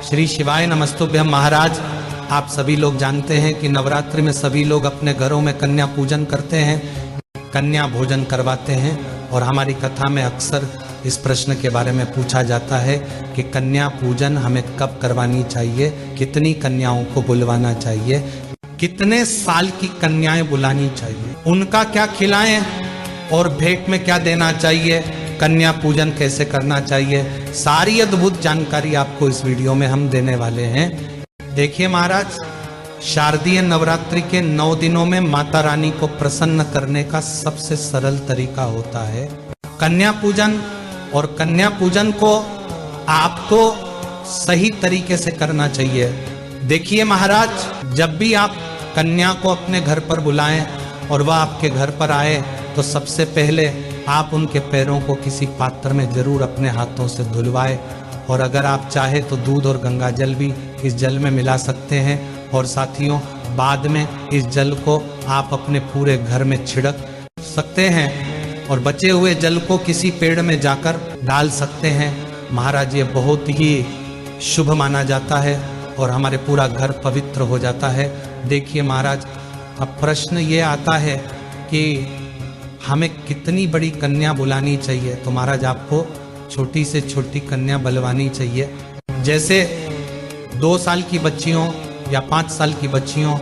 श्री शिवाय नमस्तुभ्यम। महाराज, आप सभी लोग जानते हैं कि नवरात्रि में सभी लोग अपने घरों में कन्या पूजन करते हैं, कन्या भोजन करवाते हैं। और हमारी कथा में अक्सर इस प्रश्न के बारे में पूछा जाता है कि कन्या पूजन हमें कब करवानी चाहिए, कितनी कन्याओं को बुलवाना चाहिए, कितने साल की कन्याएं बुलानी चाहिए, उनका क्या खिलाएं और भेंट में क्या देना चाहिए, कन्या पूजन कैसे करना चाहिए, सारी अद्भुत जानकारी आपको इस वीडियो में हम देने वाले हैं। देखिए महाराज, शारदीय नवरात्रि के 9 दिनों में माता रानी को प्रसन्न करने का सबसे सरल तरीका होता है कन्या पूजन। और कन्या पूजन को आपको सही तरीके से करना चाहिए। देखिए महाराज, जब भी आप कन्या को अपने घर पर बुलाएं और वह आपके घर पर आए तो सबसे पहले आप उनके पैरों को किसी पात्र में जरूर अपने हाथों से धुलवाएं। और अगर आप चाहे तो दूध और गंगा जल भी इस जल में मिला सकते हैं। और साथियों, बाद में इस जल को आप अपने पूरे घर में छिड़क सकते हैं और बचे हुए जल को किसी पेड़ में जाकर डाल सकते हैं। महाराज, ये बहुत ही शुभ माना जाता है और हमारे पूरा घर पवित्र हो जाता है। देखिए महाराज, अब प्रश्न ये आता है कि हमें कितनी बड़ी कन्या बुलानी चाहिए। तो महाराज, आपको छोटी से छोटी कन्या बुलवानी चाहिए। जैसे 2 साल की बच्चियों या 5 साल की बच्चियों,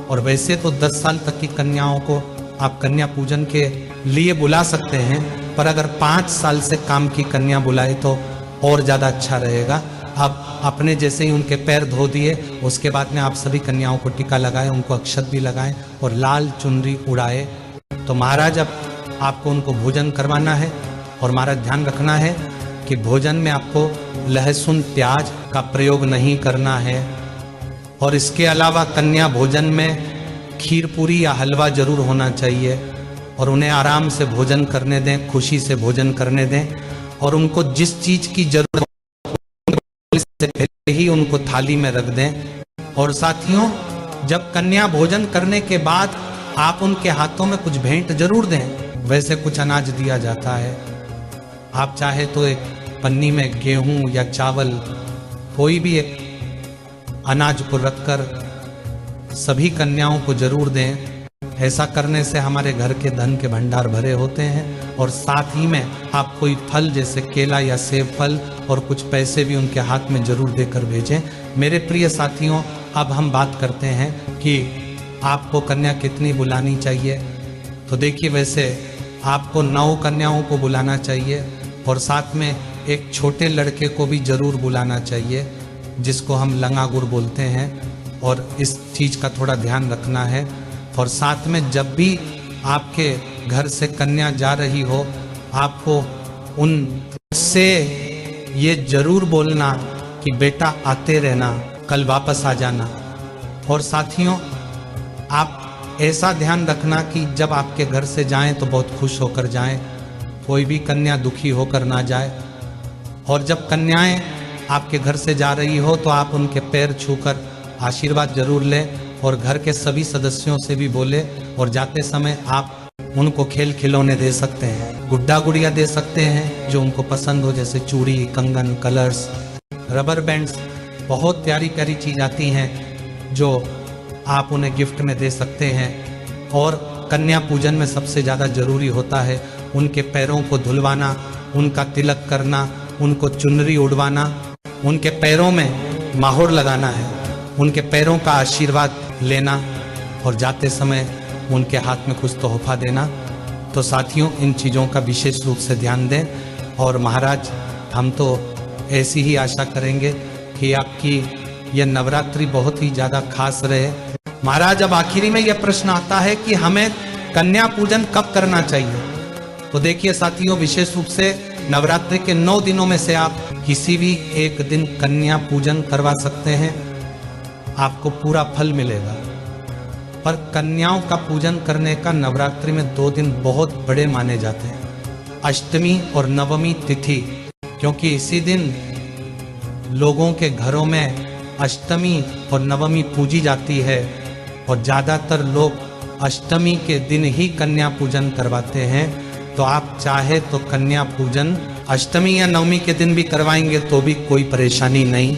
और वैसे तो 10 साल तक की कन्याओं को आप कन्या पूजन के लिए बुला सकते हैं, पर अगर 5 साल से काम की कन्या बुलाए तो और ज़्यादा अच्छा रहेगा। अब अपने जैसे ही उनके पैर धो दिए, उसके बाद में आप सभी कन्याओं को टीका लगाएं, उनको अक्षत भी लगाएं और लाल चुनरी उड़ाए। तो महाराज, अब आपको उनको भोजन करवाना है। और महाराज, ध्यान रखना है कि भोजन में आपको लहसुन प्याज का प्रयोग नहीं करना है। और इसके अलावा कन्या भोजन में खीर पूरी या हलवा जरूर होना चाहिए। और उन्हें आराम से भोजन करने दें, खुशी से भोजन करने दें। और उनको जिस चीज की जरूरत से पहले ही उनको थाली में रख दें। और साथियों, जब कन्या भोजन करने के बाद आप उनके हाथों में कुछ भेंट जरूर दें। वैसे कुछ अनाज दिया जाता है, आप चाहे तो एक पन्नी में गेहूं या चावल, कोई भी एक अनाज को रखकर सभी कन्याओं को जरूर दें। ऐसा करने से हमारे घर के धन के भंडार भरे होते हैं। और साथ ही में आप कोई फल जैसे केला या सेब फल और कुछ पैसे भी उनके हाथ में जरूर देकर भेजें। मेरे प्रिय साथियों, अब हम बात करते हैं कि आपको कन्या कितनी बुलानी चाहिए। तो देखिए, वैसे आपको 9 कन्याओं को बुलाना चाहिए और साथ में एक छोटे लड़के को भी जरूर बुलाना चाहिए, जिसको हम लंगागुर बोलते हैं। और इस चीज़ का थोड़ा ध्यान रखना है। और साथ में जब भी आपके घर से कन्या जा रही हो, आपको उनसे ये जरूर बोलना कि बेटा आते रहना, कल वापस आ जाना। और साथियों, आप ऐसा ध्यान रखना कि जब आपके घर से जाएं तो बहुत खुश होकर जाएं, कोई भी कन्या दुखी होकर ना जाए। और जब कन्याएं आपके घर से जा रही हो तो आप उनके पैर छूकर आशीर्वाद जरूर लें और घर के सभी सदस्यों से भी बोले। और जाते समय आप उनको खेल खिलौने दे सकते हैं, गुड्डा गुड़िया दे सकते हैं जो उनको पसंद हो, जैसे चूड़ी, कंगन, कलर्स, रबर बैंड्स, बहुत प्यारी प्यारी चीज़ आती हैं जो आप उन्हें गिफ्ट में दे सकते हैं। और कन्या पूजन में सबसे ज़्यादा जरूरी होता है उनके पैरों को धुलवाना, उनका तिलक करना, उनको चुनरी उड़वाना, उनके पैरों में माहौर लगाना है, उनके पैरों का आशीर्वाद लेना और जाते समय उनके हाथ में कुछ तोहफा देना। तो साथियों, इन चीज़ों का विशेष रूप से ध्यान दें। और महाराज, हम तो ऐसी ही आशा करेंगे कि आपकी यह नवरात्रि बहुत ही ज़्यादा खास रहे। महाराज, अब आखिरी में यह प्रश्न आता है कि हमें कन्या पूजन कब करना चाहिए। तो देखिए साथियों, विशेष रूप से नवरात्रि के 9 दिनों में से आप किसी भी एक दिन कन्या पूजन करवा सकते हैं, आपको पूरा फल मिलेगा। पर कन्याओं का पूजन करने का नवरात्रि में 2 दिन बहुत बड़े माने जाते हैं, अष्टमी और नवमी तिथि, क्योंकि इसी दिन लोगों के घरों में अष्टमी और नवमी पूजी जाती है। और ज़्यादातर लोग अष्टमी के दिन ही कन्या पूजन करवाते हैं। तो आप चाहे तो कन्या पूजन अष्टमी या नवमी के दिन भी करवाएंगे तो भी कोई परेशानी नहीं।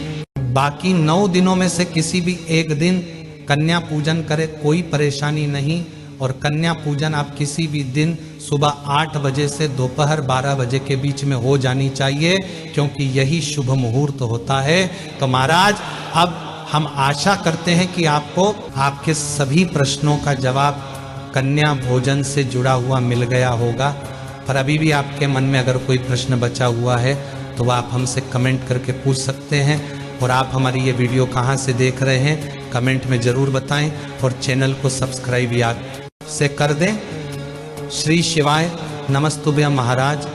बाकी 9 दिनों में से किसी भी एक दिन कन्या पूजन करे, कोई परेशानी नहीं। और कन्या पूजन आप किसी भी दिन सुबह 8 बजे से दोपहर 12 बजे के बीच में हो जानी चाहिए, क्योंकि यही शुभ मुहूर्त होता है। तो महाराज अब हम आशा करते हैं कि आपको आपके सभी प्रश्नों का जवाब कन्या भोजन से जुड़ा हुआ मिल गया होगा। पर अभी भी आपके मन में अगर कोई प्रश्न बचा हुआ है तो आप हमसे कमेंट करके पूछ सकते हैं। और आप हमारी ये वीडियो कहाँ से देख रहे हैं कमेंट में ज़रूर बताएं, और चैनल को सब्सक्राइब याद से कर दें। श्री शिवाय नमस्तुभ्यं महाराज।